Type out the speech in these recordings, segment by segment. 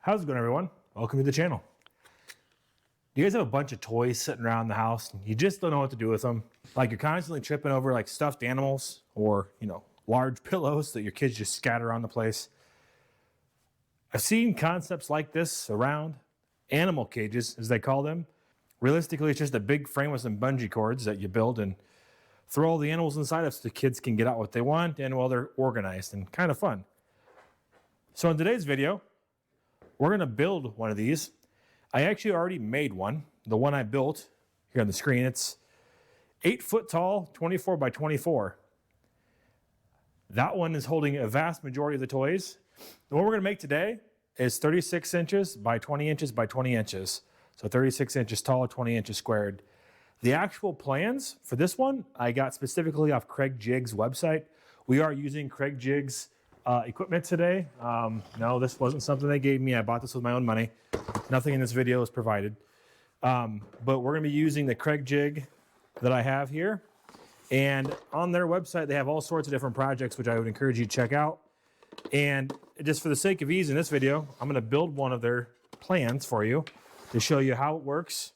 How's it going, everyone? Welcome to the channel. Do you guys have a bunch of toys sitting around the house and you just don't know what to do with them? Like you're constantly tripping over like stuffed animals or, large pillows that your kids just scatter around the place. I've seen concepts like this around. Animal cages, as they call them. Realistically, it's just a big frame with some bungee cords that you build and throw all the animals inside of so the kids can get out what they want and while they're organized and kind of fun. So in today's video, we're going to build one of these. I actually already made one. The one I built here on the screen, it's 8 foot tall, 24 by 24. That one is holding a vast majority of the toys. The one we're going to make today is 36 inches by 20 inches by 20 inches. So 36 inches tall, 20 inches squared. The actual plans for this one, I got specifically off Kreg Jig's website. We are using Kreg Jig's equipment today. No, this wasn't something they gave me. I bought this with my own money. Nothing in this video is provided. But we're going to be using the Kreg Jig that I have here. And on their website, they have all sorts of different projects, which I would encourage you to check out. And just for the sake of ease in this video, I'm going to build one of their plans for you to show you how it works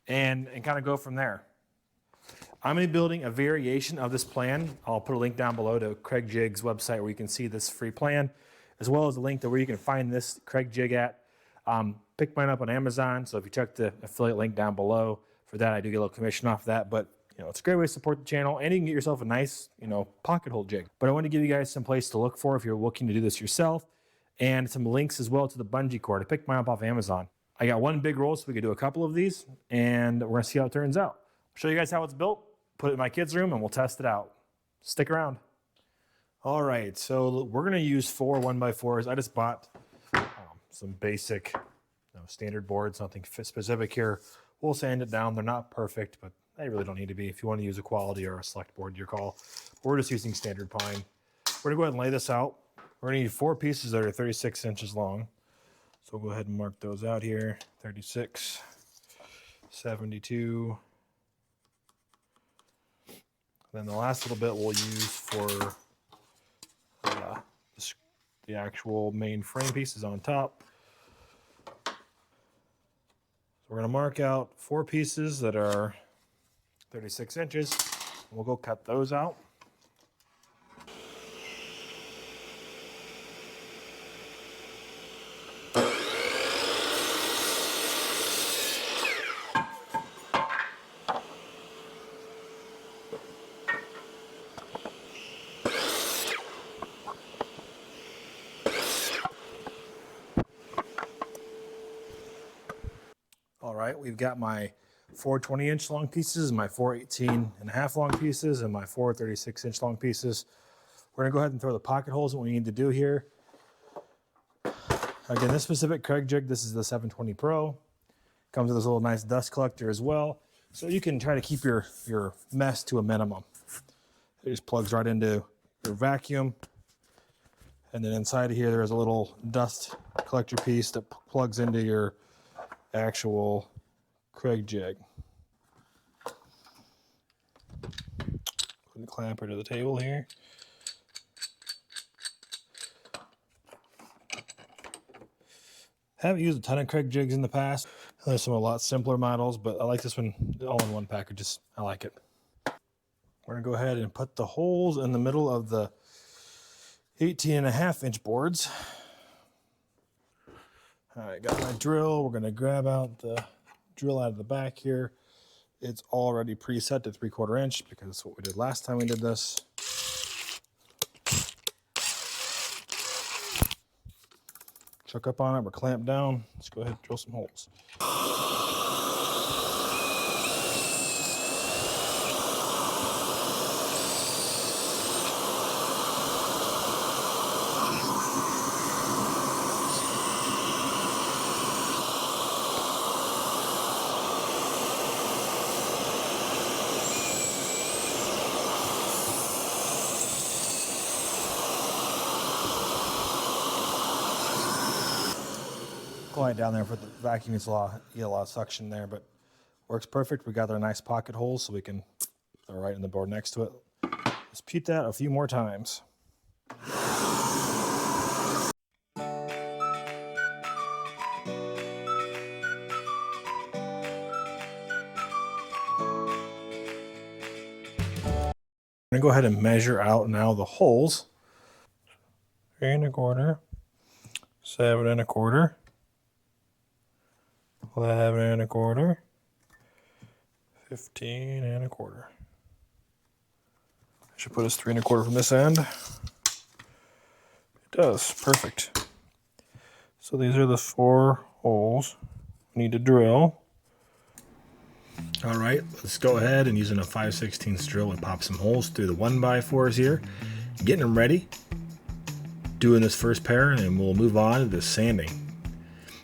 and kind of go from there. I'm going to be building a variation of this plan. I'll put a link down below to Kreg Jig's website where you can see this free plan, as well as a link to where you can find this Kreg Jig at. Pick mine up on Amazon, so if you check the affiliate link down below for that, I do get a little commission off that, but it's a great way to support the channel, and you can get yourself a nice, pocket hole jig. But I want to give you guys some place to look for if you're looking to do this yourself, and some links as well to the Bungie Cord. I picked mine up off Amazon. I got one big roll, so we could do a couple of these, and we're going to see how it turns out. I'll show you guys how it's built, put it in my kids' room, and we'll test it out. Stick around. All right, so we're going to use 4 1x4s. I just bought some basic, standard boards, nothing specific here. We'll sand it down. They're not perfect, but they really don't need to be. If you want to use a quality or a select board, your call. We're just using standard pine. We're going to go ahead and lay this out. We're going to need 4 pieces that are 36 inches long. So we'll go ahead and mark those out here. 36, 72. Then the last little bit we'll use for the actual main frame pieces on top. So we're going to mark out 4 pieces that are 36 inches. We'll go cut those out. All right, we've got my 4 20-inch long pieces, my 4 18.5 long pieces, and my 4 36-inch long pieces. We're gonna go ahead and throw the pocket holes in what we need to do here. Again, this specific Kreg Jig, this is the 720 Pro. Comes with this little nice dust collector as well. So you can try to keep your mess to a minimum. It just plugs right into your vacuum. And then inside of here, there's a little dust collector piece that plugs into your actual Kreg Jig. Put the clamper to the table here. Haven't used a ton of Kreg Jigs in the past. There's some a lot simpler models, but I like this one all in one package. I like it. We're gonna go ahead and put the holes in the middle of the 18.5-inch boards. All right, got my drill. We're gonna grab out the drill out of the back here. It's already preset to 3/4 inch because that's what we did last time we did this. Chuck up on it, we're clamped down. Let's go ahead and drill some holes. Quiet down there for the vacuum. It's get a lot of suction there, but works perfect. We got our nice pocket holes so we can throw right in the board next to it. Let's repeat that a few more times. I'm gonna go ahead and measure out now the holes. 3 1/4, 7 1/4, 11 1/4, 15 1/4. I should put us 3 1/4 from this end. It does, perfect. So these are the 4 holes we need to drill. All right, let's go ahead and using a 5/16 drill and pop some holes through the 1x4s here, getting them ready. Doing this first pair, and we'll move on to the sanding.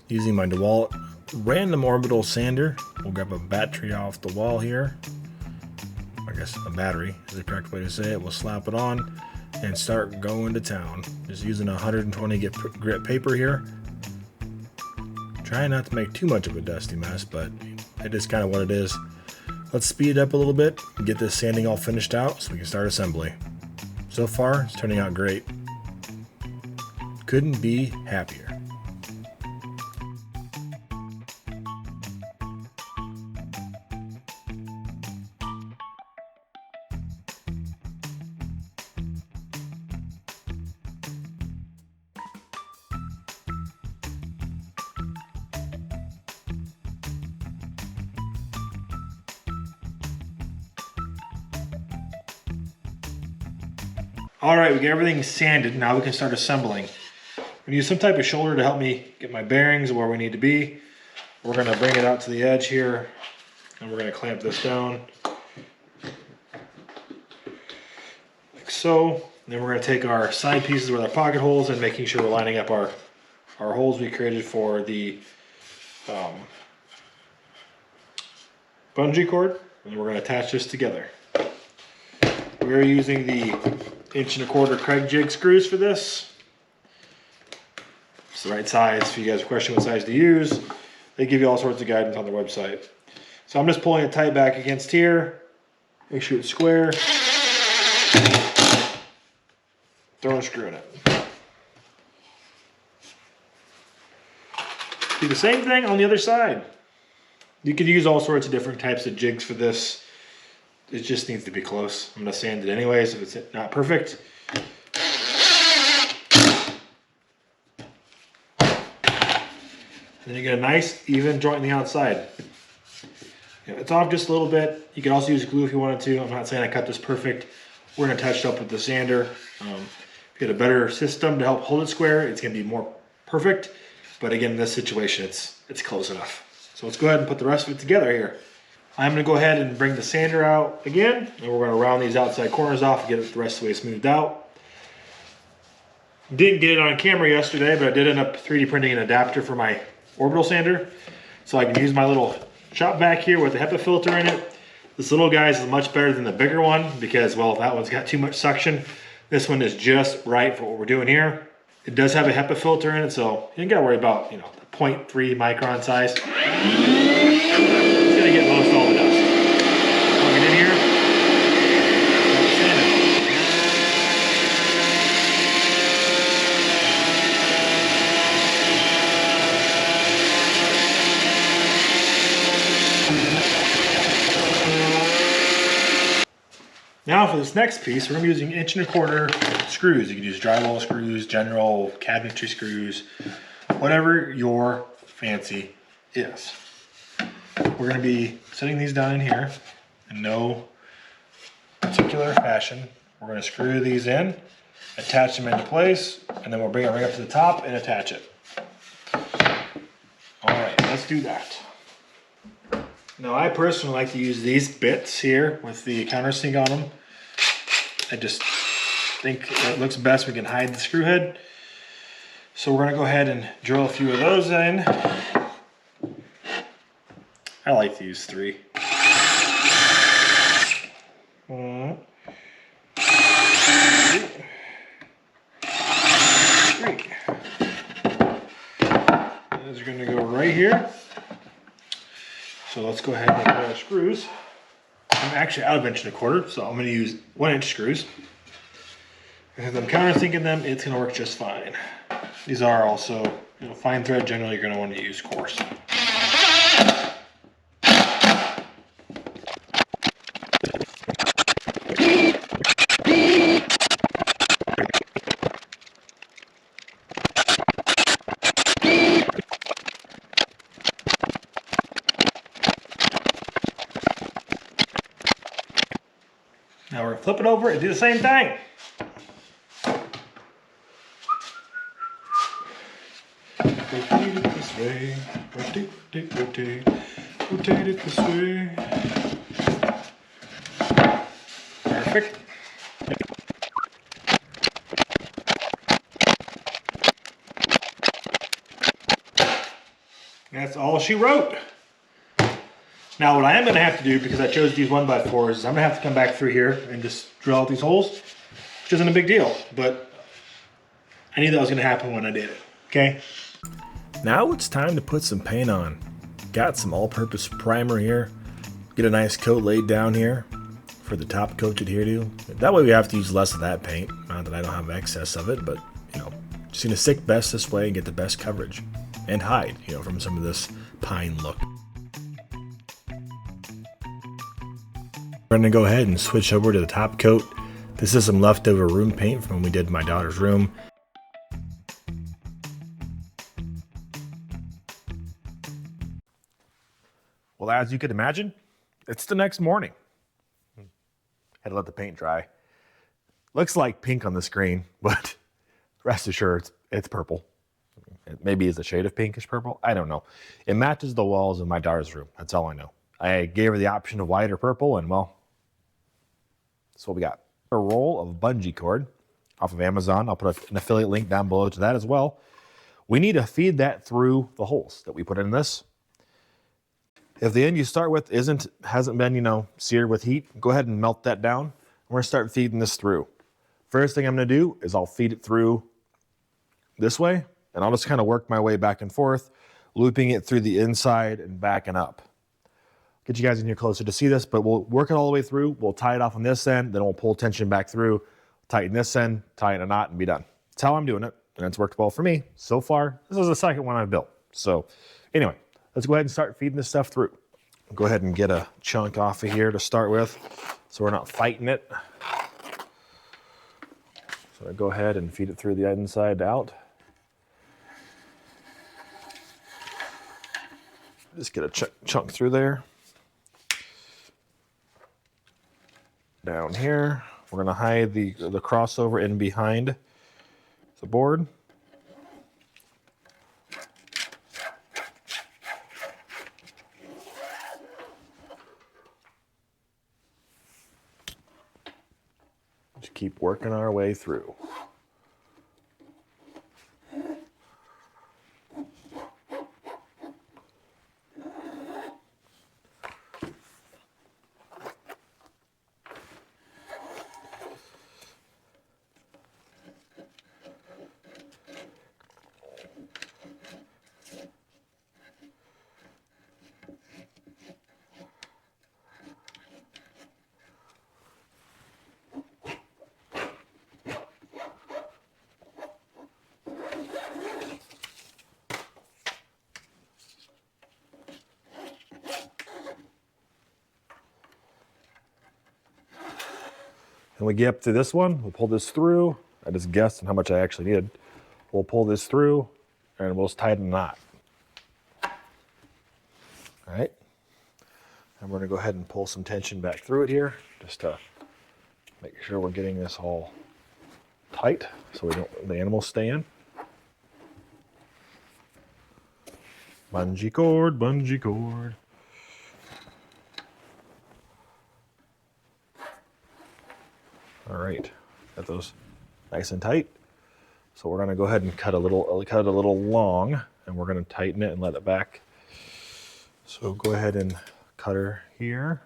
Using my DeWalt random orbital sander, we'll grab a battery off the wall here. I guess a battery is the correct way to say it. We'll slap it on and start going to town. Just using 120 grit paper here. Trying not to make too much of a dusty mess, but it is kind of what it is. Let's speed it up a little bit and get this sanding all finished out so we can start assembly. So far, it's turning out great. Couldn't be happier. All right, we get everything sanded. Now we can start assembling. I'm gonna use some type of shoulder to help me get my bearings where we need to be. We're gonna bring it out to the edge here, and we're gonna clamp this down. Like so. And then we're gonna take our side pieces with our pocket holes and making sure we're lining up our holes we created for the bungee cord. And we're gonna attach this together. We're using the 1 1/4 Kreg Jig screws for this. It's the right size. If you guys question what size to use, they give you all sorts of guidance on their website. So I'm just pulling it tight back against here. Make sure it's square. Throw a screw in it. Do the same thing on the other side. You could use all sorts of different types of jigs for this. It just needs to be close. I'm gonna sand it anyways if it's not perfect. And then you get a nice even joint on the outside. It's off just a little bit. You could also use glue if you wanted to. I'm not saying I cut this perfect. We're gonna touch it up with the sander. If you get a better system to help hold it square, it's gonna be more perfect. But again, in this situation, it's close enough. So let's go ahead and put the rest of it together here. I'm gonna go ahead and bring the sander out again, and we're gonna round these outside corners off and get it the rest of the way smoothed out. Didn't get it on camera yesterday, but I did end up 3D printing an adapter for my orbital sander. So I can use my little shop vac here with the HEPA filter in it. This little guy is much better than the bigger one because, well, that one's got too much suction. This one is just right for what we're doing here. It does have a HEPA filter in it, so you ain't gotta worry about, the 0.3 micron size. It's gonna get most all the dust. Plug it in here. Now for this next piece, we're gonna be using 1 1/4 screws. You can use drywall screws, general cabinetry screws, whatever your fancy is. We're gonna be setting these down in here in no particular fashion. We're gonna screw these in, attach them into place, and then we'll bring it right up to the top and attach it. All right, let's do that. Now I personally like to use these bits here with the countersink on them. I just think it looks best. We can hide the screw head. So we're gonna go ahead and drill a few of those in. I like to use 3. 1, 2, 3. Those are gonna go right here. So let's go ahead and make our screws. I'm actually out of 1 1/4, so I'm gonna use 1-inch screws. Because I'm countersinking them, it's gonna work just fine. These are also, fine thread. Generally, you're gonna want to use coarse. flip it over and do the same thing. Rotate it this way, rotate it this way. Perfect. That's all she wrote. Now what I am going to have to do, because I chose these 1x4s, is I'm going to have to come back through here and just drill out these holes, which isn't a big deal, but I knew that was going to happen when I did it, okay? Now it's time to put some paint on. Got some all-purpose primer here. Get a nice coat laid down here for the top coat to adhere to. That way we have to use less of that paint. Not that I don't have excess of it, but you know, just gonna stick best this way and get the best coverage and hide, you know, from some of this pine look. We're gonna go ahead and switch over to the top coat. This is some leftover room paint from when we did my daughter's room. Well, as you could imagine, it's the next morning. Had to let the paint dry. Looks like pink on the screen, but rest assured, it's purple. It maybe is a shade of pinkish purple. I don't know. It matches the walls of my daughter's room. That's all I know. I gave her the option of white or purple, and well, that's what we got. A roll of Bungie Cord off of Amazon. I'll put an affiliate link down below to that as well. We need to feed that through the holes that we put in this. If the end you start with hasn't been, you know, seared with heat, go ahead and melt that down. We're gonna start feeding this through. First thing I'm gonna do is I'll feed it through this way, and I'll just kind of work my way back and forth, looping it through the inside and backing up. Get you guys in here closer to see this, but we'll work it all the way through. We'll tie it off on this end, then we'll pull tension back through, tighten this end, tie in a knot, and be done. That's how I'm doing it, and it's worked well for me so far. This is the second one I've built. So anyway, let's go ahead and start feeding this stuff through. Go ahead and get a chunk off of here to start with, so we're not fighting it. So I go ahead and feed it through the inside out. Just get a chunk through there. Down here, we're gonna hide the crossover in behind the board. Just keep working our way through. And we get up to this one, we'll pull this through. I just guessed on how much I actually needed. We'll pull this through and we'll just tighten the knot. All right. And we're gonna go ahead and pull some tension back through it here, just to make sure we're getting this all tight so the animals stay in. Bungie cord, bungee cord. All right, got those nice and tight. So we're gonna go ahead and cut it a little long, and we're gonna tighten it and let it back. So go ahead and cut her here.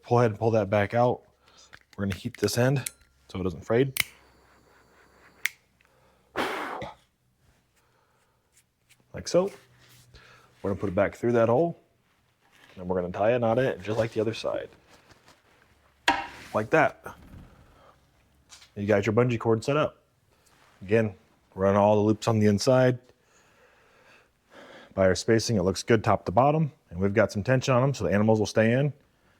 Pull ahead and pull that back out. We're gonna heat this end so it doesn't fade. Like so. We're gonna put it back through that hole, and we're gonna tie a knot in it just like the other side. Like that. You got your bungee cord set up. Again, run all the loops on the inside. By our spacing, it looks good top to bottom, and we've got some tension on them so the animals will stay in.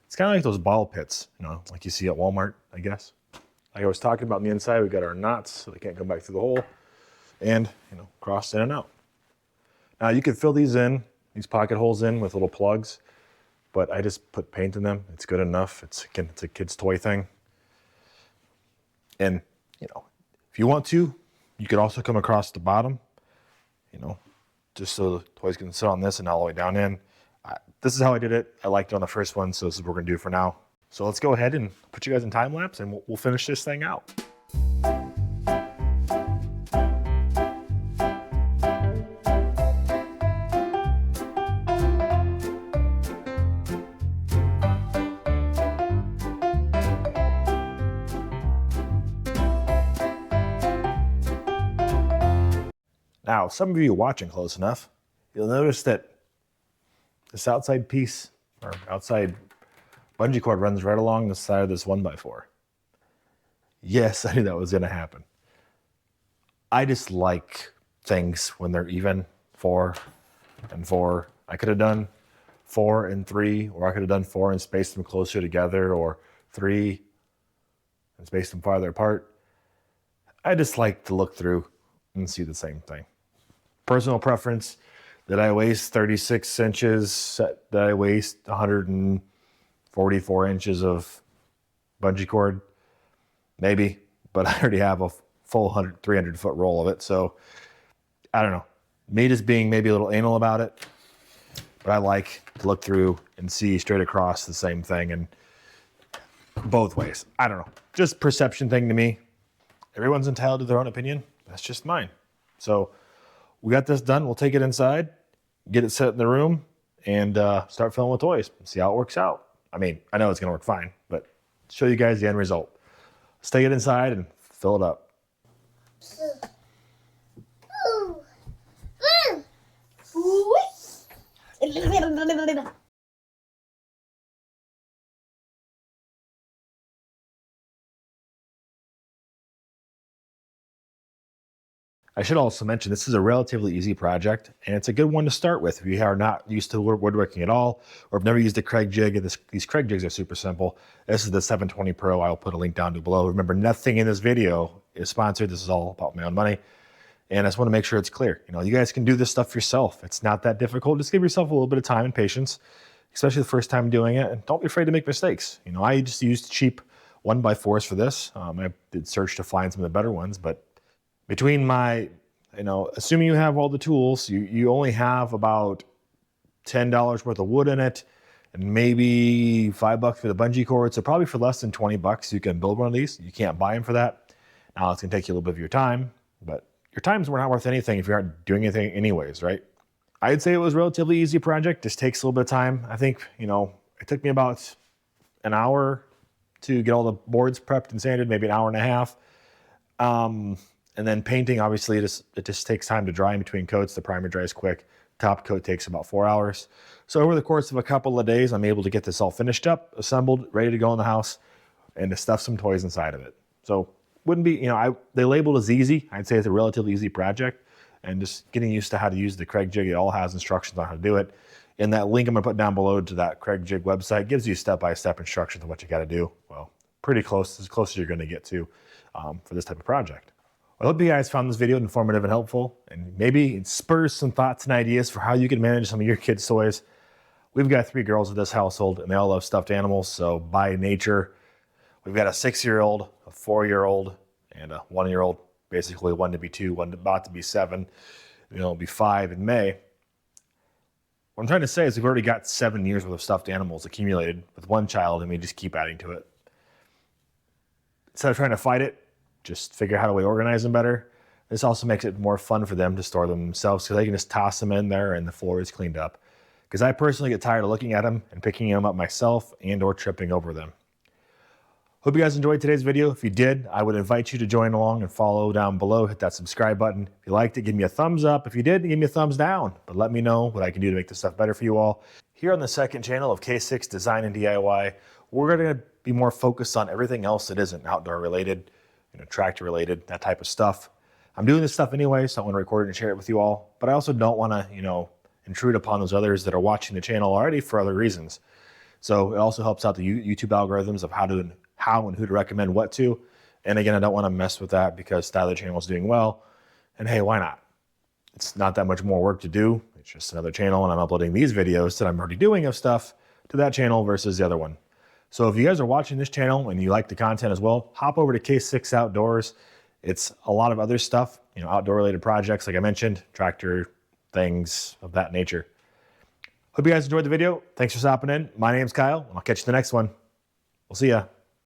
It's kind of like those ball pits, you know, like you see at Walmart, I guess. Like I was talking about on the inside, we've got our knots so they can't come back through the hole. and, cross in and out. Now you could fill these pocket holes in with little plugs, but I just put paint in them. It's good enough. It's a kid's toy thing. And, if you want to, you could also come across the bottom, just so the toys can sit on this and all the way down in. This is how I did it. I liked it on the first one, so this is what we're gonna do for now. So let's go ahead and put you guys in time lapse and we'll finish this thing out. Now, some of you watching close enough, you'll notice that this outside piece, or outside bungee cord, runs right along the side of this 1x4. Yes, I knew that was gonna happen. I just like things when they're even, 4 and 4. I could have done 4 and 3, or I could have done 4 and spaced them closer together, or 3 and spaced them farther apart. I just like to look through and see the same thing. Personal preference, did I waste 36 inches? Did I waste 144 inches of bungee cord? Maybe, but I already have a full 300 foot roll of it. So I don't know, me just being maybe a little anal about it, but I like to look through and see straight across the same thing and both ways. I don't know, just perception thing to me. Everyone's entitled to their own opinion. That's just mine. So we got this done. We'll take it inside, get it set in the room, and start filling with toys. See how it works out. I mean, I know it's gonna work fine, but show you guys the end result. Let's take it inside and fill it up. I should also mention this is a relatively easy project, and it's a good one to start with if you are not used to woodworking at all, or have never used a Kreg Jig. These Kreg Jigs are super simple. This is the 720 Pro. I'll put a link down below. Remember, nothing in this video is sponsored. This is all about my own money, and I just want to make sure it's clear. You guys can do this stuff yourself. It's not that difficult. Just give yourself a little bit of time and patience, especially the first time doing it, and don't be afraid to make mistakes. I just used cheap 1x4s for this. I did search to find some of the better ones, but between my, assuming you have all the tools, you only have about $10 worth of wood in it, and maybe $5 for the bungee cord. So probably for less than 20 bucks, you can build one of these. You can't buy them for that. Now it's gonna take you a little bit of your time, but your time's not worth anything if you aren't doing anything anyways, right? I'd say it was a relatively easy project. Just takes a little bit of time. I think, it took me about an hour to get all the boards prepped and sanded, maybe an hour and a half. And then painting, obviously, it just takes time to dry in between coats. The primer dries quick. Top coat takes about 4 hours. So over the course of a couple of days, I'm able to get this all finished up, assembled, ready to go in the house, and to stuff some toys inside of it. So wouldn't be, they labeled as easy. I'd say it's a relatively easy project, and just getting used to how to use the Kreg Jig. It all has instructions on how to do it. And that link I'm gonna put down below to that Kreg Jig website gives you step-by-step instructions on what you gotta do. Well, pretty close, as close as you're gonna get to for this type of project. I hope you guys found this video informative and helpful, and maybe it spurs some thoughts and ideas for how you can manage some of your kids' toys. We've got 3 girls in this household, and they all love stuffed animals, so by nature, we've got a 6-year-old, a 4-year-old, and a 1-year-old, basically one to be 2, one about to be 7, it'll be 5 in May. What I'm trying to say is we've already got 7 years worth of stuffed animals accumulated with one child, and we just keep adding to it. Instead of trying to fight it, just figure out how to organize them better. This also makes it more fun for them to store them themselves, so they can just toss them in there and the floor is cleaned up. Because I personally get tired of looking at them and picking them up myself and or tripping over them. Hope you guys enjoyed today's video. If you did, I would invite you to join along and follow down below. Hit that subscribe button. If you liked it, give me a thumbs up. If you did, give me a thumbs down. But let me know what I can do to make this stuff better for you all. Here on the second channel of K6 Design and DIY, we're going to be more focused on everything else that isn't outdoor related, tractor related, that type of stuff. I'm doing this stuff anyway, so I want to record it and share it with you all. But I also don't want to, intrude upon those others that are watching the channel already for other reasons. So it also helps out the YouTube algorithms of how and who to recommend what to. And again, I don't want to mess with that because the other channel is doing well. And hey, why not? It's not that much more work to do. It's just another channel, and I'm uploading these videos that I'm already doing of stuff to that channel versus the other one. So if you guys are watching this channel and you like the content as well, hop over to K6 Outdoors. It's a lot of other stuff, you know, outdoor related projects, like I mentioned, tractor, things of that nature. Hope you guys enjoyed the video. Thanks for stopping in. My name's Kyle, and I'll catch you in the next one. We'll see ya.